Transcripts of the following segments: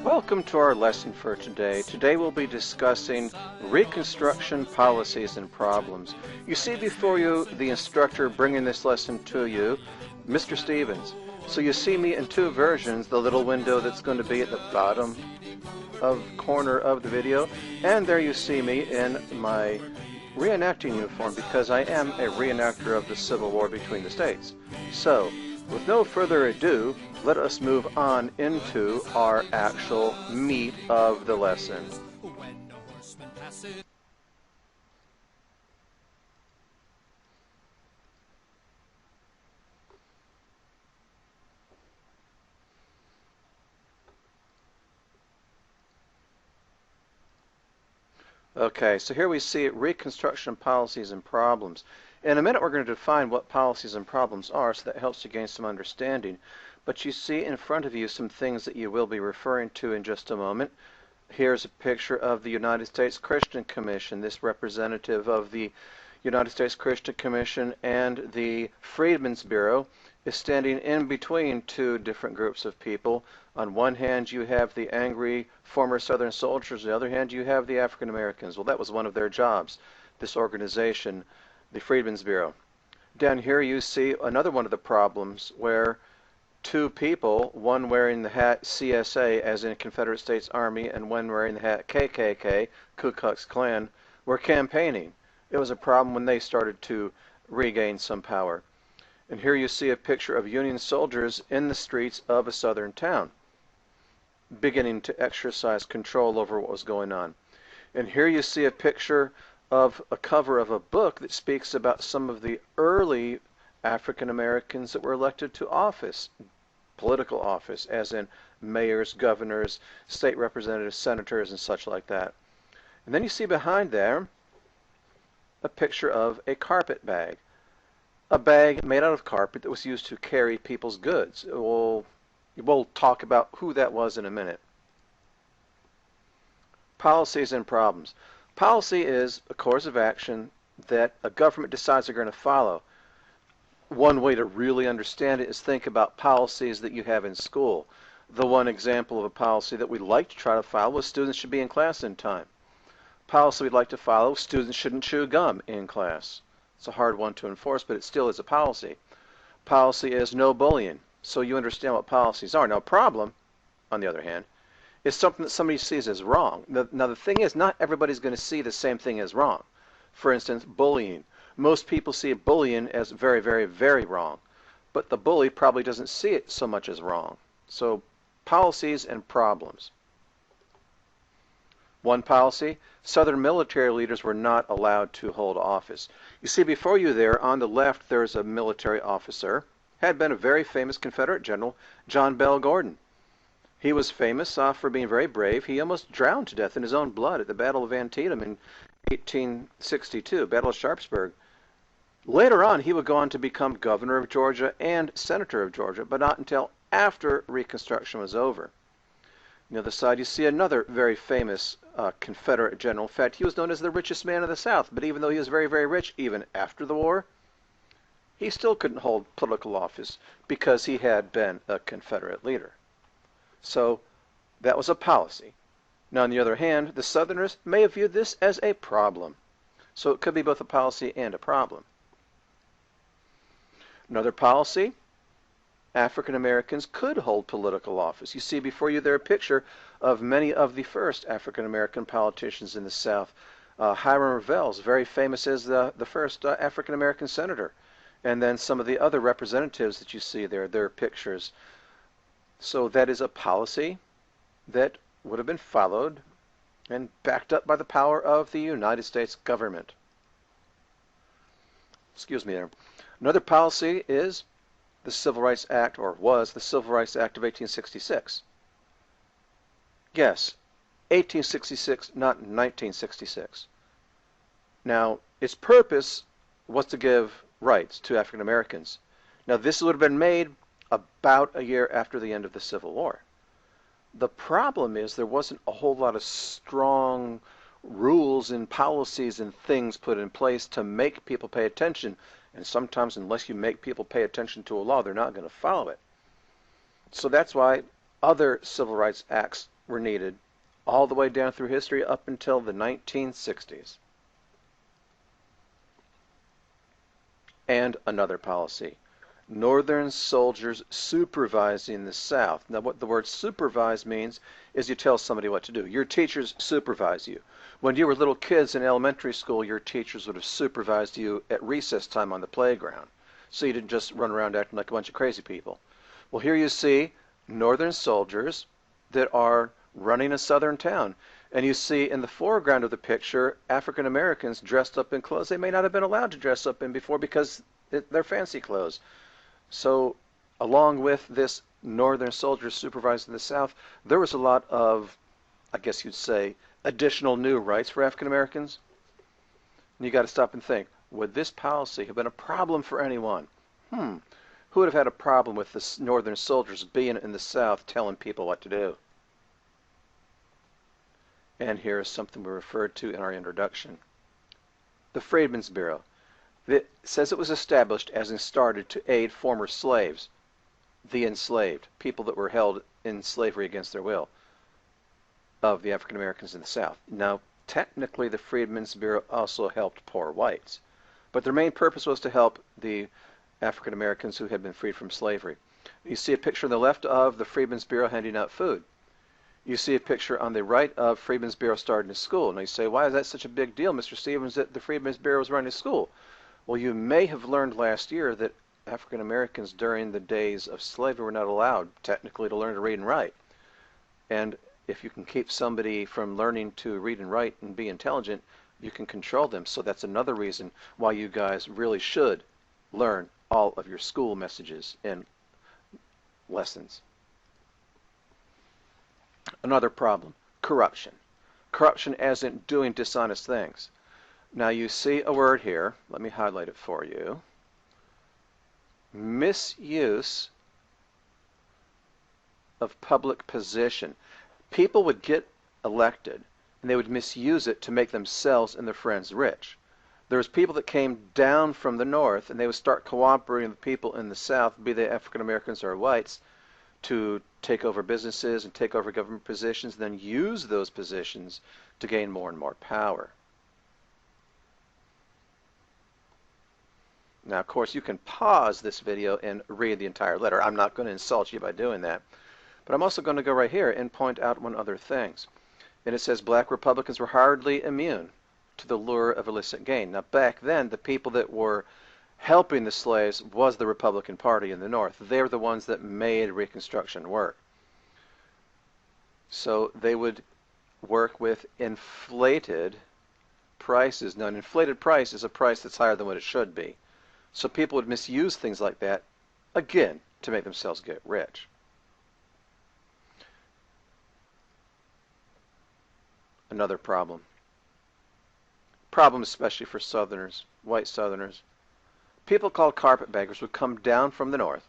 Welcome to our lesson for today. Today we'll be discussing Reconstruction Policies and Problems. You see before you the instructor bringing this lesson to you, Mr. Stevens. So you see me in two versions, the little window that's going to be at the bottom of corner of the video, and there you see me in my reenacting uniform because I am a reenactor of the Civil War between the states. So, with no further ado, let us move on into our actual meat of the lesson. Okay, so here we see Reconstruction Policies and Problems. In a minute we're going to define what policies and problems are, so that helps you gain some understanding. But you see in front of you some things that you will be referring to in just a moment. Here's a picture of the United States Christian Commission. This representative of the United States Christian Commission and the Freedmen's Bureau is standing in between two different groups of people. On one hand you have the angry former Southern soldiers, on the other hand you have the African Americans. Well, that was one of their jobs, this organization, the Freedmen's Bureau. Down here you see another one of the problems where two people, one wearing the hat CSA, as in Confederate States Army, and one wearing the hat KKK, Ku Klux Klan, were campaigning. It was a problem when they started to regain some power. And here you see a picture of Union soldiers in the streets of a southern town, beginning to exercise control over what was going on. And here you see a picture of a cover of a book that speaks about some of the early African Americans that were elected to office, political office, as in mayors, governors, state representatives, senators, and such like that. And then you see behind there a picture of a carpet bag. A bag made out of carpet that was used to carry people's goods. We'll talk about who that was in a minute. Policies and problems. Policy is a course of action that a government decides they're going to follow. One way to really understand it is think about policies that you have in school. The one example of a policy that we like to try to follow was students should be in class in time. Policy we'd like to follow, students shouldn't chew gum in class. It's a hard one to enforce, but it still is a policy. Policy is no bullying, so you understand what policies are. Now, problem, on the other hand, is something that somebody sees as wrong. Now, the thing is, not everybody's going to see the same thing as wrong. For instance, bullying. Most people see bullying as very, very, very wrong, but the bully probably doesn't see it so much as wrong. So, policies and problems. One policy, Southern military leaders were not allowed to hold office. You see before you there, on the left, there's a military officer, had been a very famous Confederate general, John Bell Gordon. He was famous for being very brave. He almost drowned to death in his own blood at the Battle of Antietam in 1862, Battle of Sharpsburg. Later on, he would go on to become governor of Georgia and senator of Georgia, but not until after Reconstruction was over. On the other side, you see another very famous Confederate general. In fact, he was known as the richest man of the South, but even though he was very, very rich, even after the war, he still couldn't hold political office because he had been a Confederate leader. So that was a policy. Now, on the other hand, the Southerners may have viewed this as a problem. So it could be both a policy and a problem. Another policy, African Americans could hold political office. You see before you there a picture of many of the first African American politicians in the South. Hiram Revels, very famous as the first African American senator. And then some of the other representatives that you see there, their pictures. So that is a policy that would have been followed and backed up by the power of the United States government. Excuse me there. Another policy is the Civil Rights Act, or was the Civil Rights Act of 1866. Yes, 1866, not 1966. Now, its purpose was to give rights to African Americans. Now, this would have been made about a year after the end of the Civil War. The problem is there wasn't a whole lot of strong rules and policies and things put in place to make people pay attention. And sometimes, unless you make people pay attention to a law, they're not going to follow it. So that's why other civil rights acts were needed all the way down through history up until the 1960s. And another policy. Northern soldiers supervising the South. Now, what the word supervise means is you tell somebody what to do. Your teachers supervise you. When you were little kids in elementary school, your teachers would have supervised you at recess time on the playground, so you didn't just run around acting like a bunch of crazy people. Well, here you see Northern soldiers that are running a southern town. And you see in the foreground of the picture African Americans dressed up in clothes they may not have been allowed to dress up in before because they're fancy clothes. So along with this Northern soldiers supervising the South, there was a lot of, I guess you'd say, additional new rights for African Americans. And you got to stop and think, would this policy have been a problem for anyone? Who would have had a problem with the Northern soldiers being in the South telling people what to do? And here is something we referred to in our introduction. The Freedmen's Bureau. It says it was established as in started to aid former slaves, the enslaved, people that were held in slavery against their will, of the African Americans in the South. Now, technically, the Freedmen's Bureau also helped poor whites, but their main purpose was to help the African Americans who had been freed from slavery. You see a picture on the left of the Freedmen's Bureau handing out food. You see a picture on the right of Freedmen's Bureau starting a school. Now you say, why is that such a big deal, Mr. Stevens, that the Freedmen's Bureau was running a school? Well, you may have learned last year that African Americans during the days of slavery were not allowed technically to learn to read and write. And if you can keep somebody from learning to read and write and be intelligent, you can control them. So that's another reason why you guys really should learn all of your school messages and lessons. Another problem, corruption. Corruption as in doing dishonest things. Now you see a word here. Let me highlight it for you. Misuse of public position. People would get elected and they would misuse it to make themselves and their friends rich. There was people that came down from the north and they would start cooperating with people in the south, be they African Americans or whites, to take over businesses and take over government positions, then use those positions to gain more and more power. Now, of course, you can pause this video and read the entire letter. I'm not going to insult you by doing that. But I'm also going to go right here and point out one other things. And it says black Republicans were hardly immune to the lure of illicit gain. Now, back then, the people that were helping the slaves was the Republican Party in the North. They were the ones that made Reconstruction work. So they would work with inflated prices. Now, an inflated price is a price that's higher than what it should be. So people would misuse things like that, again, to make themselves get rich. Another problem. Problem especially for Southerners, white Southerners. People called carpetbaggers would come down from the north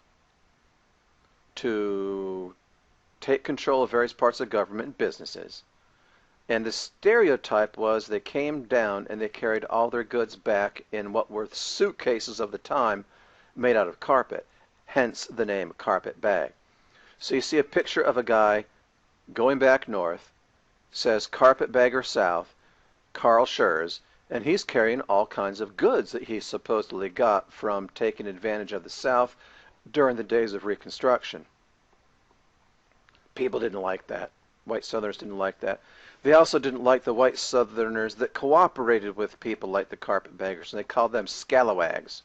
to take control of various parts of government and businesses. And the stereotype was they came down and they carried all their goods back in what were suitcases of the time made out of carpet, hence the name carpetbag. So you see a picture of a guy going back north, says carpetbagger south, Carl Schurz, and he's carrying all kinds of goods that he supposedly got from taking advantage of the South during the days of Reconstruction. People didn't like that. White Southerners didn't like that. They also didn't like the white Southerners that cooperated with people like the carpetbaggers, and they called them scalawags.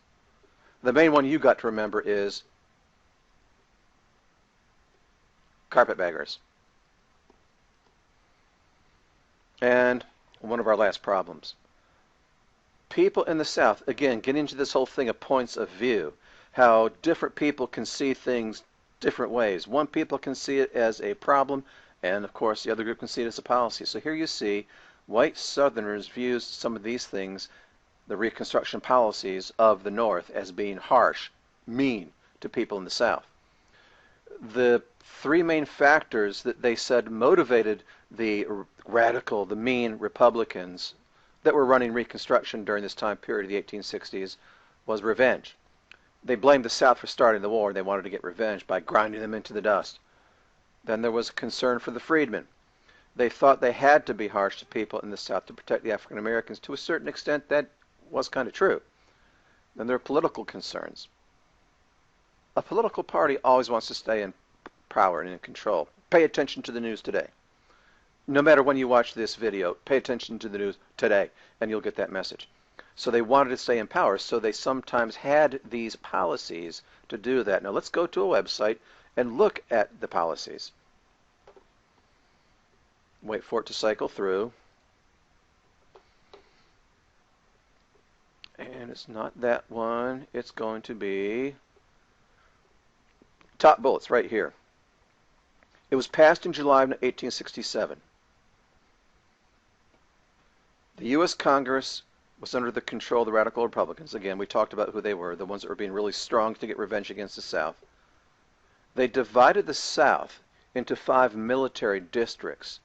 The main one you got to remember is carpetbaggers. And one of our last problems. People in the South, again, getting into this whole thing of points of view, how different people can see things different ways. One people can see it as a problem, and of course the other group can see it as a policy. So here you see white Southerners views some of these things, the Reconstruction policies of the North, as being harsh, mean to people in the South. The three main factors that they said motivated the radical, the mean Republicans that were running Reconstruction during this time period of the 1860s was revenge. They blamed the South for starting the war. They wanted to get revenge by grinding them into the dust. Then there was concern for the freedmen. They thought they had to be harsh to people in the South to protect the African Americans. To a certain extent, that was kind of true. Then there are political concerns. A political party always wants to stay in power and in control. Pay attention to the news today. No matter when you watch this video, pay attention to the news today, and you'll get that message. So they wanted to stay in power, so they sometimes had these policies to do that. Now let's go to a website and look at the policies. Wait for it to cycle through. And it's not that one. It's going to be top bullets right here. It was passed in July of 1867. The U.S. Congress was under the control of the radical Republicans. Again, we talked about who they were, the ones that were being really strong to get revenge against the South. They divided the South into 5 military districts.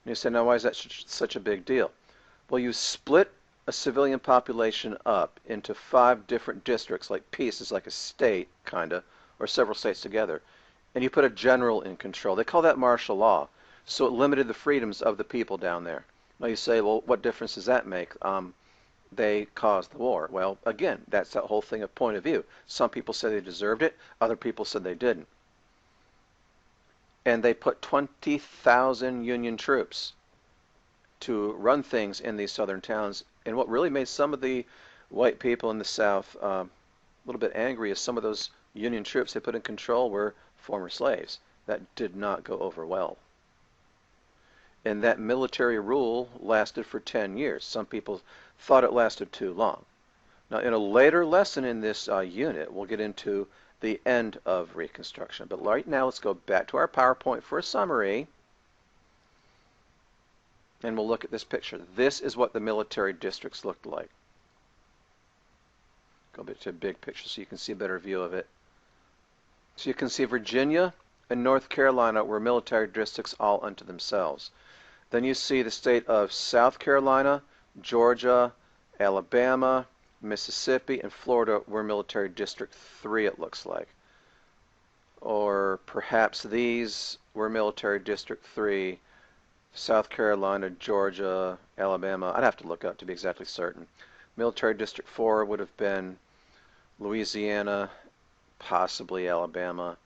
And you say, now why is that such a big deal? Well, you split a civilian population up into 5 different districts, like pieces, like a state, kind of, or several states together, and you put a general in control. They call that martial law. So it limited the freedoms of the people down there. Now you say, well, what difference does that make? They caused the war. Well, again, that's that whole thing of point of view. Some people say they deserved it. Other people said they didn't. And they put 20,000 Union troops to run things in these southern towns. And what really made some of the white people in the South a little bit angry is some of those Union troops they put in control were former slaves. That did not go over well. And that military rule lasted for 10 years. Some people thought it lasted too long. Now, in a later lesson in this unit, we'll get into the end of Reconstruction. But right now, let's go back to our PowerPoint for a summary. And we'll look at this picture. This is what the military districts looked like. Go back to a big picture so you can see a better view of it. So you can see Virginia and North Carolina were military districts all unto themselves. Then you see the state of South Carolina, Georgia, Alabama, Mississippi, and Florida were military district 3, it looks like. Or perhaps these were military district 3, South Carolina, Georgia, Alabama. I'd have to look up to be exactly certain. Military district 4 would have been Louisiana, possibly Alabama,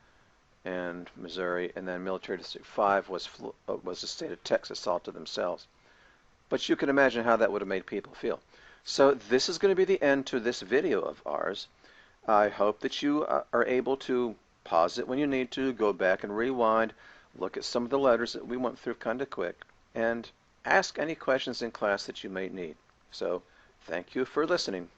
and Missouri, and then military district 5 was the state of Texas all to themselves. But you can imagine how that would have made people feel. So this is going to be the end to this video of ours. I hope that you are able to pause it when you need to, go back and rewind, look at some of the letters that we went through kind of quick, and ask any questions in class that you may need. So thank you for listening.